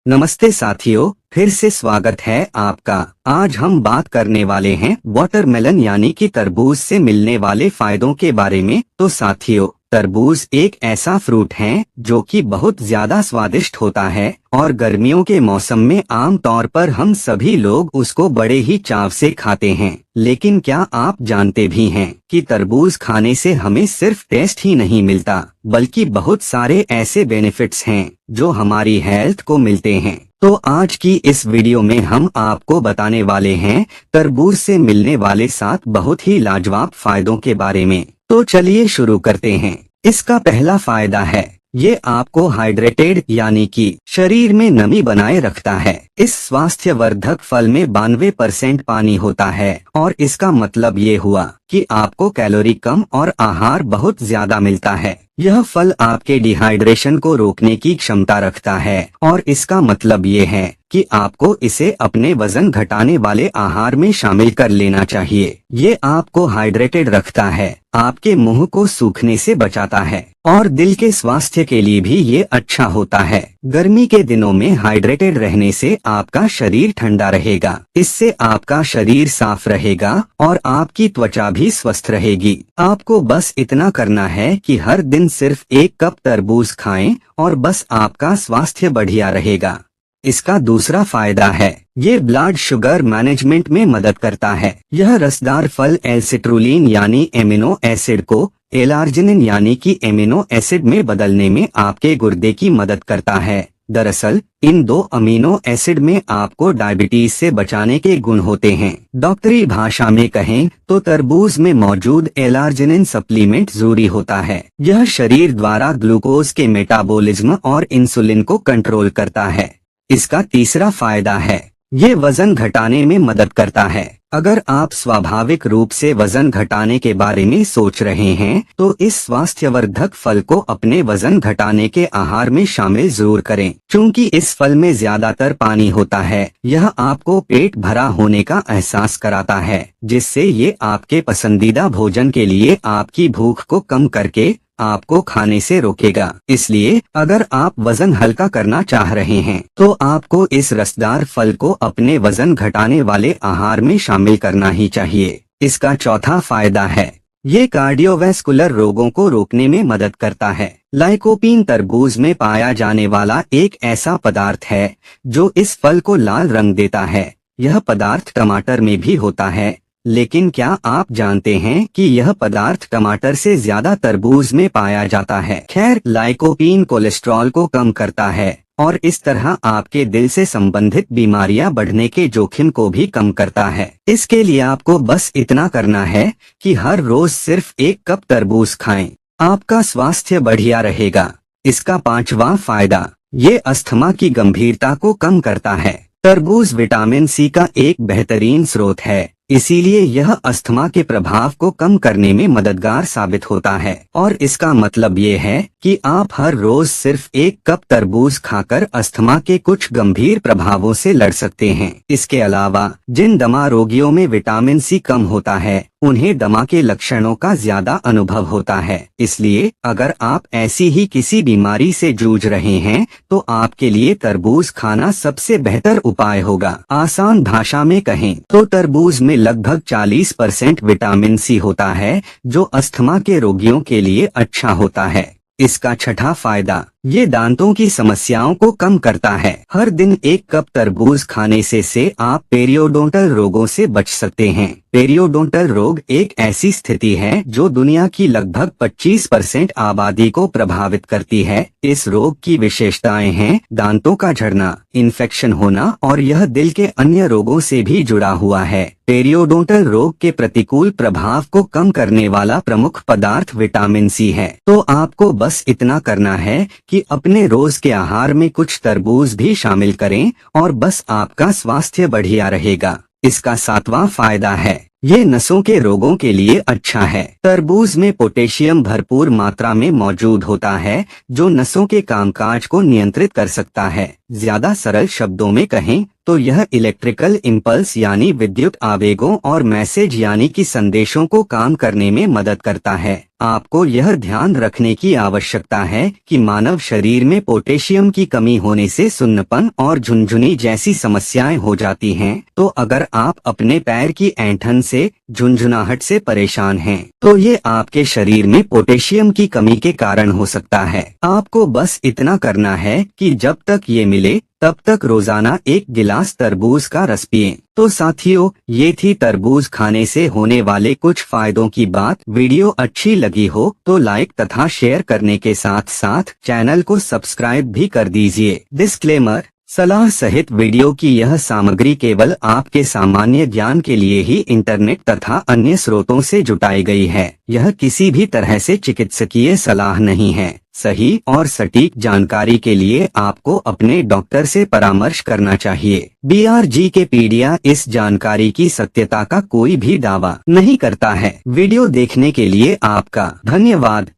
नमस्ते साथियों, फिर से स्वागत है आपका। आज हम बात करने वाले हैं वाटरमेलन यानी कि तरबूज से मिलने वाले फायदों के बारे में। तो साथियों, तरबूज एक ऐसा फ्रूट है जो कि बहुत ज्यादा स्वादिष्ट होता है और गर्मियों के मौसम में आम तौर पर हम सभी लोग उसको बड़े ही चाव से खाते हैं। लेकिन क्या आप जानते भी हैं कि तरबूज खाने से हमें सिर्फ टेस्ट ही नहीं मिलता, बल्कि बहुत सारे ऐसे बेनिफिट्स हैं जो हमारी हेल्थ को मिलते हैं। तो आज की इस वीडियो में हम आपको बताने वाले हैं तरबूज से मिलने वाले 7 बहुत ही लाजवाब फायदों के बारे में। तो चलिए शुरू करते हैं। इसका पहला फायदा है, ये आपको हाइड्रेटेड यानी कि शरीर में नमी बनाए रखता है। इस स्वास्थ्यवर्धक फल में 92% पानी होता है और इसका मतलब ये हुआ कि आपको कैलोरी कम और आहार बहुत ज्यादा मिलता है। यह फल आपके डिहाइड्रेशन को रोकने की क्षमता रखता है और इसका मतलब ये है कि आपको इसे अपने वजन घटाने वाले आहार में शामिल कर लेना चाहिए। ये आपको हाइड्रेटेड रखता है, आपके मुंह को सूखने से बचाता है और दिल के स्वास्थ्य के लिए भी ये अच्छा होता है। गर्मी के दिनों में हाइड्रेटेड रहने से आपका शरीर ठंडा रहेगा, इससे आपका शरीर साफ रहेगा और आपकी त्वचा भी स्वस्थ रहेगी। आपको बस इतना करना है कि हर दिन सिर्फ 1 कप तरबूज खाएं और बस आपका स्वास्थ्य बढ़िया रहेगा। इसका दूसरा फायदा है, ये ब्लड शुगर मैनेजमेंट में मदद करता है। यह रसदार फल एल-सिट्रुलिन यानी एमिनो एसिड को एलार्जिनिन यानी कि एमिनो एसिड में बदलने में आपके गुर्दे की मदद करता है। दरअसल इन 2 अमीनो एसिड में आपको डायबिटीज से बचाने के गुण होते हैं। डॉक्टरी भाषा में कहें तो तरबूज में मौजूद एलार्जिनिन सप्लीमेंट जरूरी होता है। यह शरीर द्वारा ग्लूकोज के मेटाबॉलिज्म और इंसुलिन को कंट्रोल करता है। इसका तीसरा फायदा है, ये वजन घटाने में मदद करता है। अगर आप स्वाभाविक रूप से वजन घटाने के बारे में सोच रहे हैं तो इस स्वास्थ्यवर्धक फल को अपने वजन घटाने के आहार में शामिल जरूर करें। क्योंकि इस फल में ज्यादातर पानी होता है, यह आपको पेट भरा होने का एहसास कराता है, जिससे ये आपके पसंदीदा भोजन के लिए आपकी भूख को कम करके आपको खाने से रोकेगा। इसलिए अगर आप वजन हल्का करना चाह रहे हैं तो आपको इस रसदार फल को अपने वजन घटाने वाले आहार में शामिल करना ही चाहिए। इसका चौथा फायदा है, ये कार्डियोवैस्कुलर रोगों को रोकने में मदद करता है। लाइकोपीन तरबूज में पाया जाने वाला एक ऐसा पदार्थ है जो इस फल को लाल रंग देता है। यह पदार्थ टमाटर में भी होता है, लेकिन क्या आप जानते हैं कि यह पदार्थ टमाटर से ज्यादा तरबूज में पाया जाता है। खैर, लाइकोपीन कोलेस्ट्रॉल को कम करता है और इस तरह आपके दिल से संबंधित बीमारियां बढ़ने के जोखिम को भी कम करता है। इसके लिए आपको बस इतना करना है कि हर रोज सिर्फ 1 कप तरबूज खाएं, आपका स्वास्थ्य बढ़िया रहेगा। इसका पांचवा फायदा, ये अस्थमा की गंभीरता को कम करता है। तरबूज विटामिन सी का एक बेहतरीन स्रोत है, इसीलिए यह अस्थमा के प्रभाव को कम करने में मददगार साबित होता है। और इसका मतलब ये है कि आप हर रोज सिर्फ 1 कप तरबूज खाकर अस्थमा के कुछ गंभीर प्रभावों से लड़ सकते हैं। इसके अलावा जिन दमा रोगियों में विटामिन सी कम होता है, उन्हें दमा के लक्षणों का ज्यादा अनुभव होता है। इसलिए अगर आप ऐसी ही किसी बीमारी से जूझ रहे हैं तो आपके लिए तरबूज खाना सबसे बेहतर उपाय होगा। आसान भाषा में कहें तो तरबूज में लगभग 40% विटामिन सी होता है, जो अस्थमा के रोगियों के लिए अच्छा होता है। इसका छठा फायदा, ये दांतों की समस्याओं को कम करता है। हर दिन 1 कप तरबूज खाने से आप पेरियोडोंटल रोगों से बच सकते हैं। पेरियोडोंटल रोग एक ऐसी स्थिति है जो दुनिया की लगभग 25% आबादी को प्रभावित करती है। इस रोग की विशेषताएं हैं दांतों का झड़ना, इन्फेक्शन होना और यह दिल के अन्य रोगों से भी जुड़ा हुआ है। पेरियोडोंटल रोग के प्रतिकूल प्रभाव को कम करने वाला प्रमुख पदार्थ विटामिन सी है। तो आपको बस इतना करना है कि अपने रोज के आहार में कुछ तरबूज भी शामिल करें और बस आपका स्वास्थ्य बढ़िया रहेगा। इसका 7वां फायदा है, ये नसों के रोगों के लिए अच्छा है। तरबूज में पोटेशियम भरपूर मात्रा में मौजूद होता है, जो नसों के कामकाज को नियंत्रित कर सकता है। ज्यादा सरल शब्दों में कहें तो यह इलेक्ट्रिकल इम्पल्स यानी विद्युत आवेगों और मैसेज यानी कि संदेशों को काम करने में मदद करता है। आपको यह ध्यान रखने की आवश्यकता है कि मानव शरीर में पोटेशियम की कमी होने से सुन्नपन और झुनझुनी जैसी समस्याएं हो जाती हैं। तो अगर आप अपने पैर की ऐंठन से झुनझुनाहट से परेशान हैं, तो ये आपके शरीर में पोटेशियम की कमी के कारण हो सकता है। आपको बस इतना करना है कि जब तक ये मिले तब तक रोजाना 1 गिलास तरबूज का रस पिएं। तो साथियों, ये थी तरबूज खाने से होने वाले कुछ फायदों की बात। वीडियो अच्छी लगी हो तो लाइक तथा शेयर करने के साथ साथ चैनल को सब्सक्राइब भी कर दीजिए। डिस्क्लेमर: सलाह सहित वीडियो की यह सामग्री केवल आपके सामान्य ज्ञान के लिए ही इंटरनेट तथा अन्य स्रोतों से जुटाई गई है। यह किसी भी तरह से चिकित्सकीय सलाह नहीं है। सही और सटीक जानकारी के लिए आपको अपने डॉक्टर से परामर्श करना चाहिए। BRGKpedia इस जानकारी की सत्यता का कोई भी दावा नहीं करता है। वीडियो देखने के लिए आपका धन्यवाद।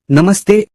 नमस्ते।